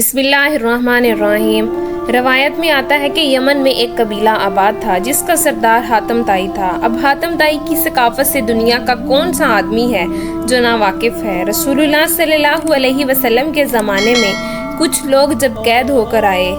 بسم اللہ الرحمن الرحیم۔ روایت میں آتا ہے کہ یمن میں ایک قبیلہ آباد تھا جس کا سردار حاتم طائی تھا۔ اب حاتم طائی کی ثقافت سے دنیا کا کون سا آدمی ہے جو نا واقف ہے؟ رسول اللہ صلی اللہ علیہ وسلم کے زمانے میں کچھ لوگ جب قید ہو کر آئے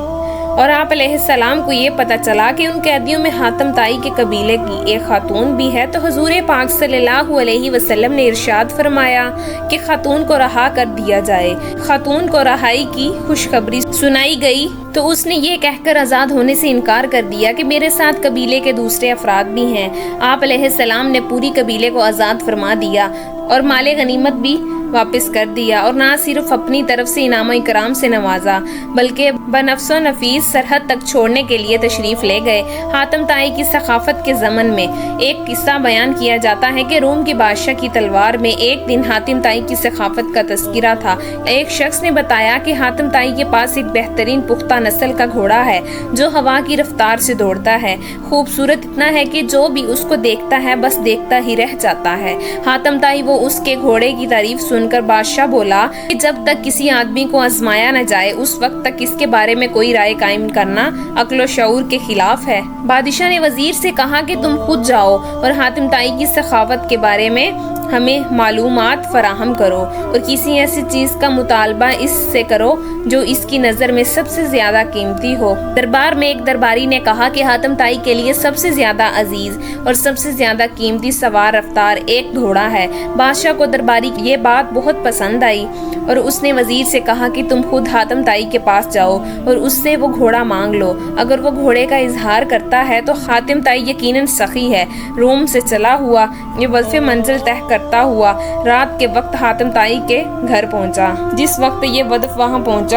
اور آپ علیہ السلام کو یہ پتہ چلا کہ ان قیدیوں میں حاتم طائی کے قبیلے کی ایک خاتون بھی ہے، تو حضور پاک صلی اللہ علیہ وسلم نے ارشاد فرمایا کہ خاتون کو رہا کر دیا جائے۔ خاتون کو رہائی کی خوشخبری سنائی گئی تو اس نے یہ کہہ کر آزاد ہونے سے انکار کر دیا کہ میرے ساتھ قبیلے کے دوسرے افراد بھی ہیں۔ آپ علیہ السلام نے پوری قبیلے کو آزاد فرما دیا اور مال غنیمت بھی واپس کر دیا، اور نہ صرف اپنی طرف سے انعام و اکرام سے نوازا بلکہ بنفس و نفیس سرحد تک چھوڑنے کے لیے تشریف لے گئے۔ حاتم طائی کی ثقافت کے ضمن میں ایک قصہ بیان کیا جاتا ہے کہ روم کے بادشاہ کی تلوار میں ایک دن حاتم طائی کی ثقافت کا تذکرہ تھا۔ ایک شخص نے بتایا کہ حاتم طائی کے پاس ایک بہترین پختہ نسل کا گھوڑا ہے جو ہوا کی رفتار سے دوڑتا ہے، خوبصورت اتنا ہے کہ جو بھی اس کو دیکھتا ہے بس دیکھتا ہی رہ جاتا ہے۔ حاتم طائی وہ اس کے گھوڑے کی تعریف سن کر بادشاہ بولا کہ جب تک کسی آدمی کو آزمایا نہ جائے اس وقت تک اس کے بارے میں کوئی رائے قائم کرنا عقل و شعور کے خلاف ہے۔ بادشاہ نے وزیر سے کہا کہ تم خود جاؤ اور حاتم طائی کی سخاوت کے بارے میں ہمیں معلومات فراہم کرو اور کسی ایسی چیز کا مطالبہ اس سے کرو جو اس کی نظر میں سب سے زیادہ قیمتی ہو۔ دربار میں ایک درباری نے کہا کہ حاتم طائی کے لیے سب سے زیادہ عزیز اور سب سے زیادہ قیمتی سوار رفتار ایک گھوڑا ہے۔ بادشاہ کو درباری کی یہ بات بہت پسند آئی اور اس نے وزیر سے کہا کہ تم خود حاتم طائی کے پاس جاؤ اور اس سے وہ گھوڑا مانگ لو۔ اگر وہ گھوڑے کا اظہار کرتا ہے تو حاتم طائی یقیناً سخی ہے۔ روم سے چلا ہوا یہ وظیفے منزل طے کرتا ہوا رات کے وقت حاتم طائی کے گھر پہنچا۔ جس وقت یہ وفد وہاں پہنچا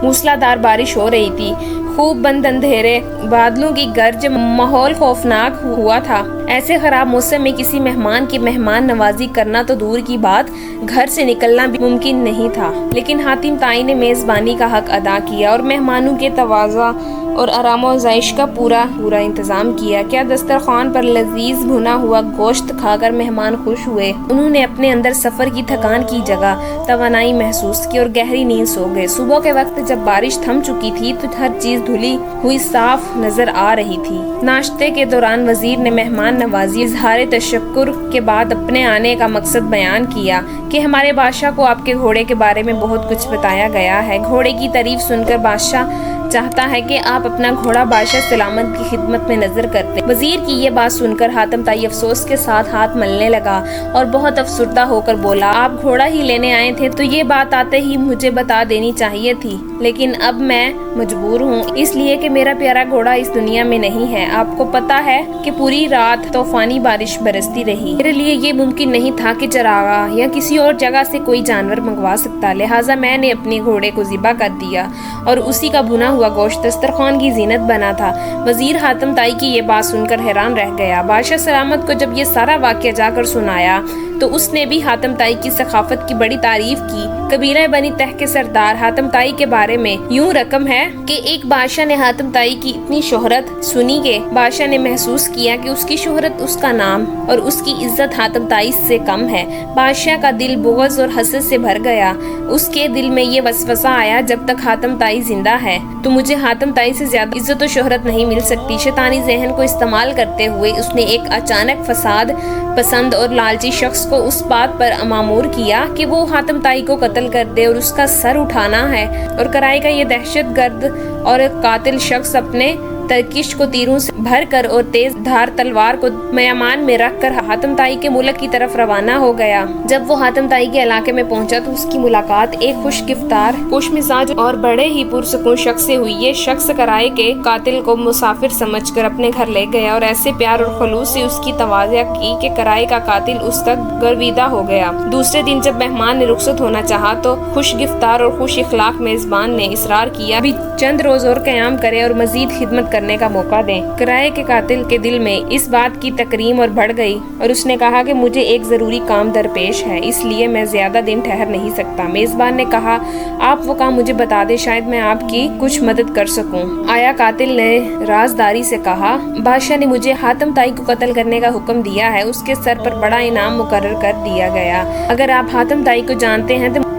موسلادھار بارش ہو رہی تھی، خوب بند اندھیرے، بادلوں کی گرج، ماحول خوفناک ہوا تھا۔ ایسے خراب موسم میں کسی مہمان کی مہمان نوازی کرنا تو دور کی بات، گھر سے نکلنا بھی ممکن نہیں تھا، لیکن حاتم طائی نے میزبانی کا حق ادا کیا اور مہمانوں کے تواضع اور آرام و آسائش کا پورا انتظام کیا۔ کیا دسترخوان پر لذیذ بھنا ہوا گوشت کھا کر مہمان خوش ہوئے۔ انہوں نے اپنے اندر سفر کی تھکان کی جگہ توانائی محسوس کی اور گہری نیند سو گئے۔ صبح کے وقت جب بارش تھم چکی تھی تو ہر چیز دھلی ہوئی صاف نظر آ رہی تھی۔ ناشتے کے دوران وزیر نے مہمان نوازی اظہار تشکر کے بعد اپنے آنے کا مقصد بیان کیا کہ ہمارے بادشاہ کو آپ کے گھوڑے کے بارے میں بہت کچھ بتایا گیا ہے۔ گھوڑے کی تعریف سن کر بادشاہ چاہتا ہے کہ آپ اپنا گھوڑا بادشاہ سلامت کی خدمت میں نظر کرتے۔ وزیر کی یہ بات سن کر حاتم طائی افسوس کے ساتھ ہاتھ ملنے لگا اور بہت افسردہ ہو کر بولا، آپ گھوڑا ہی لینے آئے تھے تو یہ بات آتے ہی مجھے بتا دینی چاہیے تھی، لیکن اب میں مجبور ہوں اس لیے کہ میرا پیارا گھوڑا اس دنیا میں نہیں ہے۔ آپ کو پتا ہے کہ پوری رات طوفانی بارش برستی رہی، میرے لیے یہ ممکن نہیں تھا کہ چراغاہ یا کسی اور جگہ سے کوئی جانور منگوا سکتا، لہٰذا میں نے اپنے گھوڑے کو ذبح کر دیا اور اسی کا بھنا ہوا گوشت دسترخوان کی زینت بنا تھا۔ وزیر حاتم طائی کی یہ بات سن کر حیران رہ گیا۔ بادشاہ سلامت کو جب یہ سارا واقعہ جا کر سنایا تو اس نے بھی حاتم طائی کی ثقافت کی بڑی تعریف کی۔ قبیلہ بنی تہ کے سردار حاتم طائی کے بارے میں یوں رقم ہے کہ ایک بادشاہ نے حاتم طائی کی اتنی شہرت سنی کہ بادشاہ نے محسوس کیا کہ اس کی شہرت، اس کا نام اور اس کی عزت حاتم طائی سے کم ہے۔ بادشاہ کا دل بغض اور حسد سے بھر گیا۔ اس کے دل میں یہ وسوسہ آیا، جب تک حاتم طائی زندہ ہے تو مجھے حاتم طائی سے زیادہ عزت و شہرت نہیں مل سکتی۔ شیطانی ذہن کو استعمال کرتے ہوئے اس نے ایک اچانک فساد پسند اور لالچی شخص کو اس بات پر مامور کیا کہ وہ حاتم طائی کو قتل کر دے اور اس کا سر اٹھانا ہے، اور کرائے کا یہ دہشت گرد اور قاتل شخص اپنے ترکش کو تیروں سے بھر کر اور تیز دھار تلوار کو میامان میں رکھ کر حاتم طائی کے ملک کی طرف روانہ ہو گیا۔ جب وہ حاتم طائی کے علاقے میں پہنچا تو اس کی ملاقات ایک خوش گفتار، خوش مزاج اور بڑے ہی پرسکون شخص سے ہوئی۔ یہ شخص کرائے کے قاتل کو مسافر سمجھ کر اپنے گھر لے گیا اور ایسے پیار اور خلوص سے اس کی توازیع کی کہ کرائے کا قاتل اس کا گرویدہ ہو گیا۔ دوسرے دن جب مہمان نے رخصت ہونا چاہا تو خوش گفتار اور خوش اخلاق میزبان نے اصرار کیا بھی چند روز اور قیام کرے اور مزید خدمت کرنے کا موقع دیں۔ کرائے کے قاتل کے دل میں اس بات کی تکریم اور بڑھ گئی اور اس نے کہا کہ مجھے ایک ضروری کام درپیش ہے، اس لیے میں زیادہ دن ٹھہر نہیں سکتا۔ میزبان نے کہا، آپ وہ کام مجھے بتا دیں، شاید میں آپ کی کچھ مدد کر سکوں۔ آیا قاتل نے رازداری سے کہا، بادشاہ نے مجھے حاتم طائی کو قتل کرنے کا حکم دیا ہے، اس کے سر پر بڑا انعام مقرر کر دیا گیا۔ اگر آپ حاتم طائی کو جانتے ہیں تو